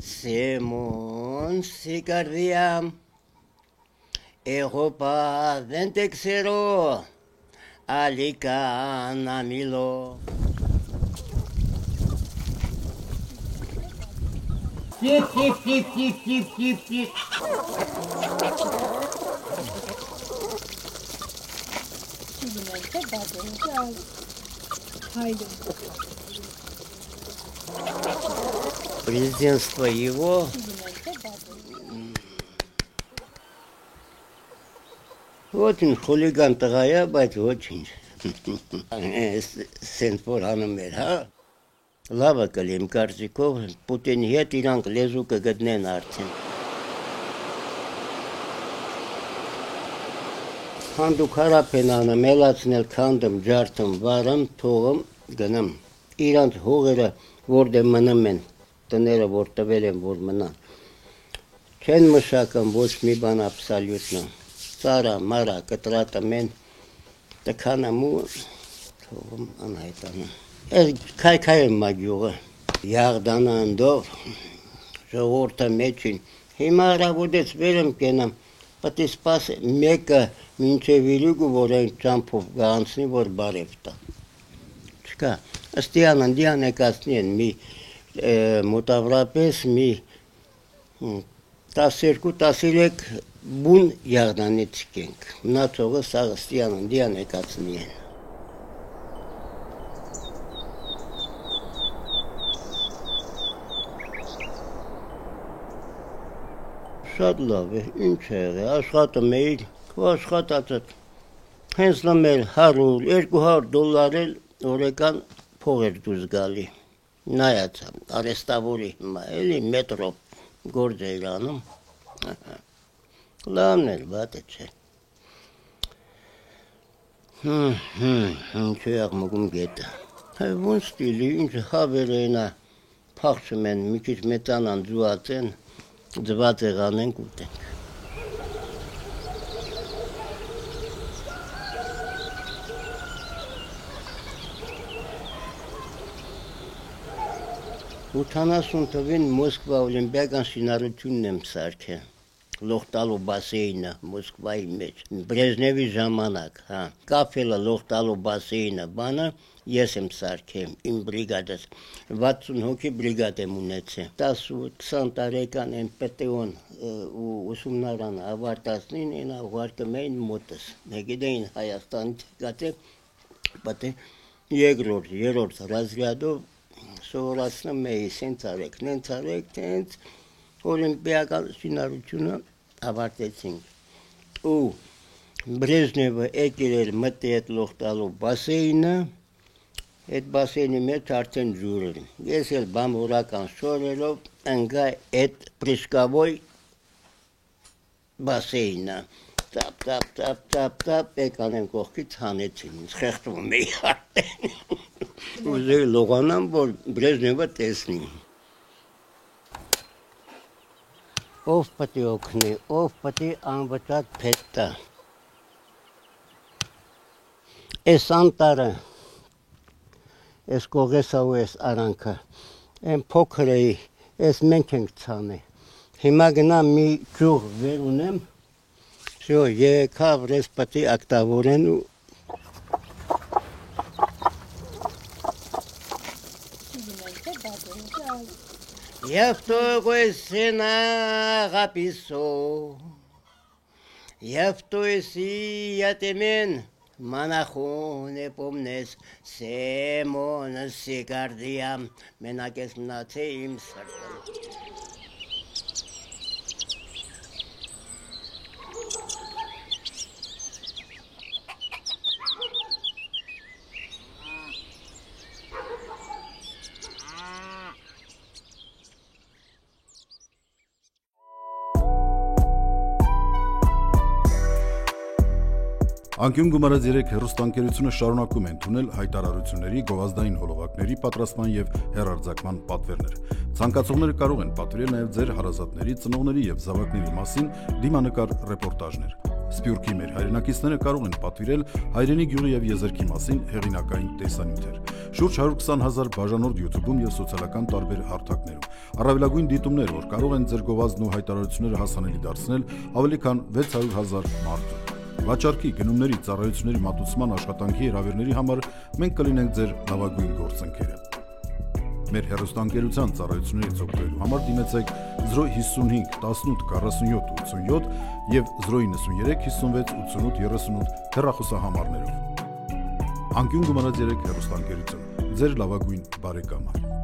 Simon Sicardiam Europa Ventexero Alicana Milo. Tip. Президентство его очень хулиган тагая, բայց очень. Սենտորանում էր, հա։ Լավը կլիմ կարծիքով Պուտինի հետ իրանք լեզու կգտնեն արդեն։ Հանդուկ հարապ են անում, ելացնել քանդում, ջարդում, վարում, թողում, գնամ։ Իրանք հողերը որտեղ մնում են, տները որ տվել են, որ մնան։ Չեն մշակում ոչ մի բան աբսոլյուտно։ Ծառա, մարա, կտրատը մեն, տքանամ ու թողում անհայտանում։ Այս քայքայում մագյուղը, յաղդանը ընդով, ժողորդը մեջին, հիմա հրավոդեց վերեմ կենամ, պտի սպաս մեկը մինչև իրուգու, որ այն ճամփով գանցնի, որ բարև տա։ Չկա, ըստիան ընդիան եկացնի են մի մոտավորապես մի 12-13 բուն յաղդանից կենք, մնացողը սաղ ըստիան ընդիան եկացնի են։ Շատ լավ է, ինչ է եղել, աշխատում էի, ու աշխատածդ, հենց լմել $100-200 էլ օրեկան փող էր դուրս գալի, նայացամ, արեստավորի հիմա, էլի մետրո գործ էր անում, լավն էր, վատը չէ, ինչ է աղմուկում գետը, ոնց ստիլի, ինչ հավեր էինա, փախչում են, մի քիչ մեծանան ձուած են, ձված եղանենք ուտենք։ Ութանասուն թվին Մոսկվա օլիմպիական շինարարությունն եմ սարքել, լողտալու բասեյնը Մոսկվայի մեջ, Բրեժնևի ժամանակ, հա, կապելը լողտալու բասեյնը բանը ես եմ սարքել, իմ բրիգադս, 60 հոգի բրիգադ եմ ունեցել, 10-20 տարեկան եմ պետեոն ու ուսումնարանը ավարտացնին, են ուղարկում էին մոտս, գիտեին Հայաստանից եկած է, պատե երրորդ ռազրյադով սովորացնում էի, սենց արեք, տենց օլիմպիական շինարարությունը ավարտեցինք, ու Բրեժնևը եկել էր մտի այդ լողտալու բասեյնը, այդ բասեյնի մեջ արդեն ջուր էր, ես էլ բամբուրական շորերով ընկա այդ պրիշկավոյ բասեյնը, տապ, եկան են կողքից հանեցին, խեղդվում էի արդեն, ուզեի լողանամ, որ Բրեժնևը տեսնի։ Ով պտի օգնի, ով պտի անվճար փետ տա։ Այս անտարը, այս կողեսավու այս արանքը, են փոքր էի, այս մենք ենք ցանը։ Հիմա գնամ մի ճյուղ վեր ունեմ, եկավ ռես պտի ակտավորեն ու Я в той сена гаписо, я в той сиятемен монахоне помнес, Симон Sicardiam, менакես մնացե իմ սրտում։ Անկյուն գումարած 3 հեռուստաընկերությունը շարունակում են թունել հայտարարությունների, գովազդային հոլովակների պատրաստման եւ հեռարձակման պատվերներ։ Ցանկացողները կարող են պատվիրել նաեւ ձեր հարազատների, ծնողների եւ զավակների մասին դիմանկար ռեպորտաժներ։ Սփյուռքի մեր հայրենակիցները կարող են պատվիրել հայրենի գյուղի եւ եզերքի մասին հեղինակային տեսանյութեր։ Շուրջ 120,000 բաժանորդ YouTube-ում եւ սոցիալական տարբեր հարթակներում։ Առավելագույն դիտումներ, որ կարող են ձեր գովազդն ու հայտարարությունները հասանելի դարձնել ավելի քան 600,000 մարդու։ Վաճառքի, գնումների, ծառայությունների մատուցման, աշխատանքի հրավերների համար մենք կլինենք ձեր լավագույն գործընկերը։ Մեր հեռուստաընկերության ծառայություններից օգտվելու համար դիմեցեք 055 18 47 87 եւ 093 56 88 38 հեռախոսահամարներով։ Անկյուն գումարած 3 հեռուստաընկերություն, ձեր լավագույն բարեկամը։